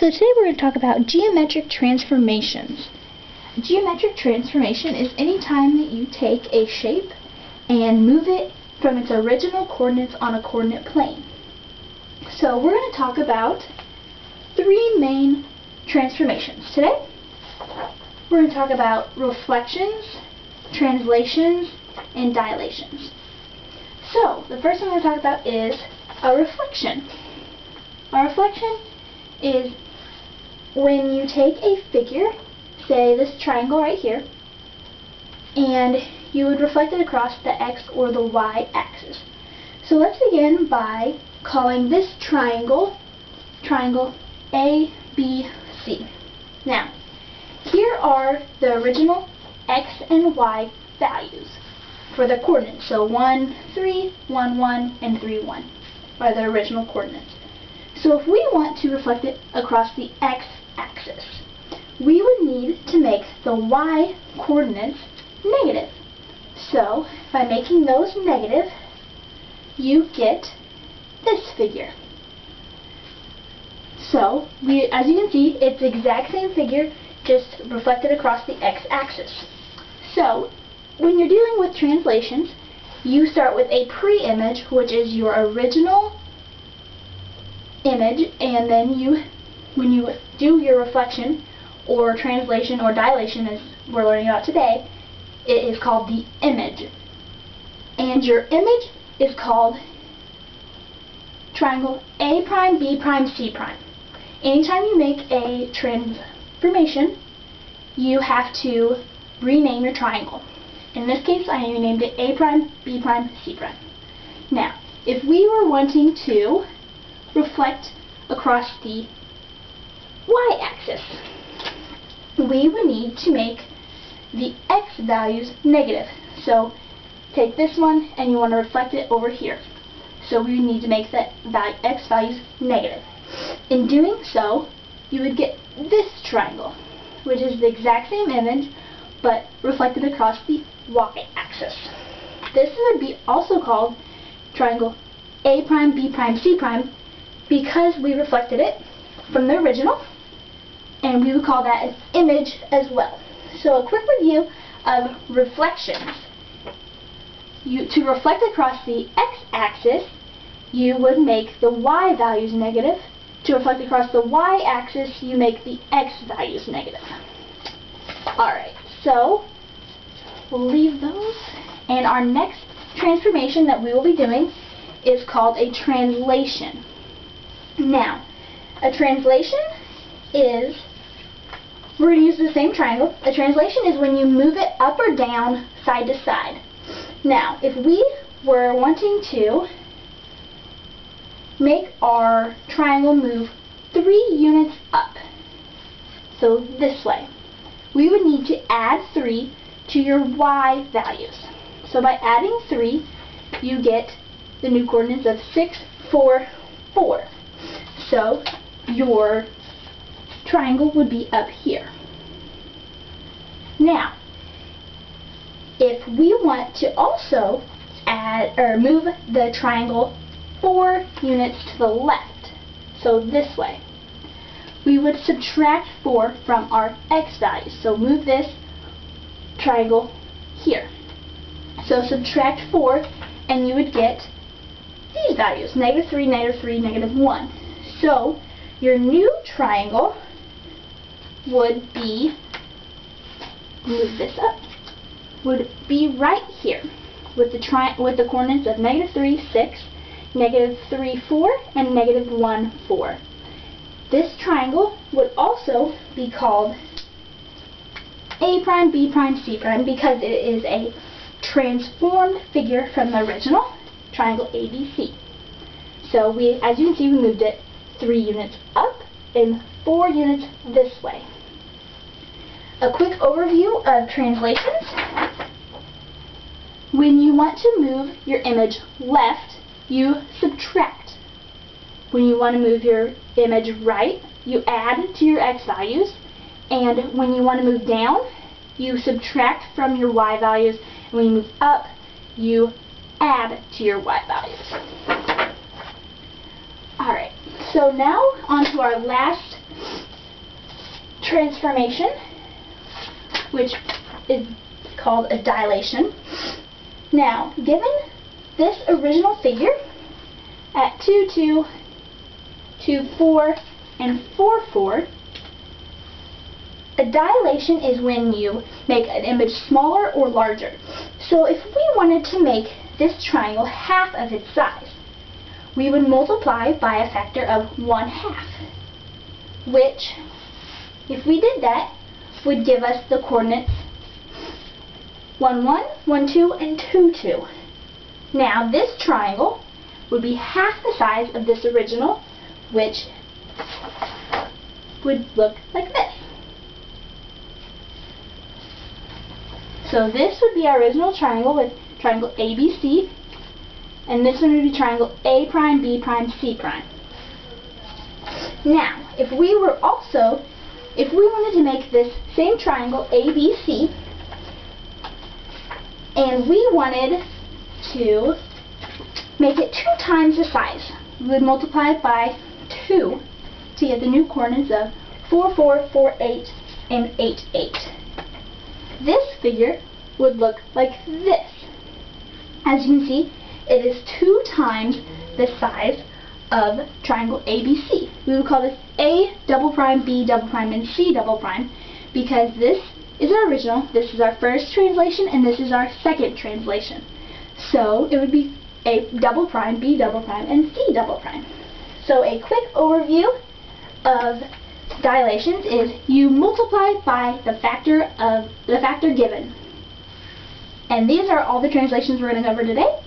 So today we're going to talk about geometric transformations. Geometric transformation is any time that you take a shape and move it from its original coordinates on a coordinate plane. So we're going to talk about three main transformations today. We're going to talk about reflections, translations, and dilations. So the first one we're going to talk about is a reflection. A reflection is when you take a figure, say this triangle right here, and you would reflect it across the x or the y axis. So let's begin by calling this triangle ABC. Now, here are the original x and y values for the coordinates. So 1, 3, 1, 1, and 3, 1 are the original coordinates. So if we want to reflect it across the x-axis, we would need to make the y coordinates negative. So by making those negative, you get this figure. So as you can see, it's the exact same figure, just reflected across the x-axis. So when you're dealing with translations, you start with a pre-image, which is your original image, and then when you do your reflection or translation or dilation, as we're learning about today, it is called the image. And your image is called triangle A prime, B prime, C prime. Anytime you make a transformation, you have to rename your triangle. In this case, I renamed it A prime, B prime, C prime. Now, if we were wanting to reflect across the y-axis, we would need to make the x values negative. So take this one and you want to reflect it over here. So we would need to make that x values negative. In doing so, you would get this triangle, which is the exact same image but reflected across the y-axis. This would be also called triangle A prime, B prime, C prime, because we reflected it from the original, and we would call that an image as well. So a quick review of reflections. To reflect across the x-axis, you would make the y values negative. To reflect across the y-axis, you make the x values negative. Alright, so we'll leave those. And our next transformation that we will be doing is called a translation. Now, a translation is, we're going to use the same triangle. A translation is when you move it up or down, side to side. Now, if we were wanting to make our triangle move 3 units up, so this way, we would need to add 3 to your y values. So by adding 3, you get the new coordinates of 6, 4, 4. So your triangle would be up here. Now, if we want to also add or move the triangle 4 units to the left, so this way, we would subtract 4 from our x values. So move this triangle here. So subtract 4 and you would get these values, -3, -3, -1. So your new triangle would be, move this up, would be right here with the coordinates of -3, 6, -3, 4, and -1, 4. This triangle would also be called A prime, B prime, C prime, because it is a transformed figure from the original triangle ABC. So as you can see, we moved it 3 units up and 4 units this way. A quick overview of translations. When you want to move your image left, you subtract. When you want to move your image right, you add to your x values. And when you want to move down, you subtract from your y values. And when you move up, you add to your y values. Alright, so now on to our last transformation, which is called a dilation. Now, given this original figure at 2, 2, 2, 4, and 4, 4, a dilation is when you make an image smaller or larger. So if we wanted to make this triangle half of its size, we would multiply by a factor of 1/2, which, if we did that, would give us the coordinates 1, 1, 1, 2, and 2, 2. Now this triangle would be half the size of this original, which would look like this. So this would be our original triangle with triangle ABC, and this one would be triangle A prime, B prime, C prime. Now, if we wanted to make this same triangle ABC, and we wanted to make it 2 times the size, we would multiply by 2 to get the new coordinates of 4, 4, 4, 8, and 8, 8. This figure would look like this. As you can see, it is 2 times the size of triangle ABC. We would call this A double prime, B double prime, and C double prime because this is our original, this is our first translation, and this is our second translation. So it would be A double prime, B double prime, and C double prime. So a quick overview of dilations is you multiply by the factor given. And these are all the translations we're going to cover today.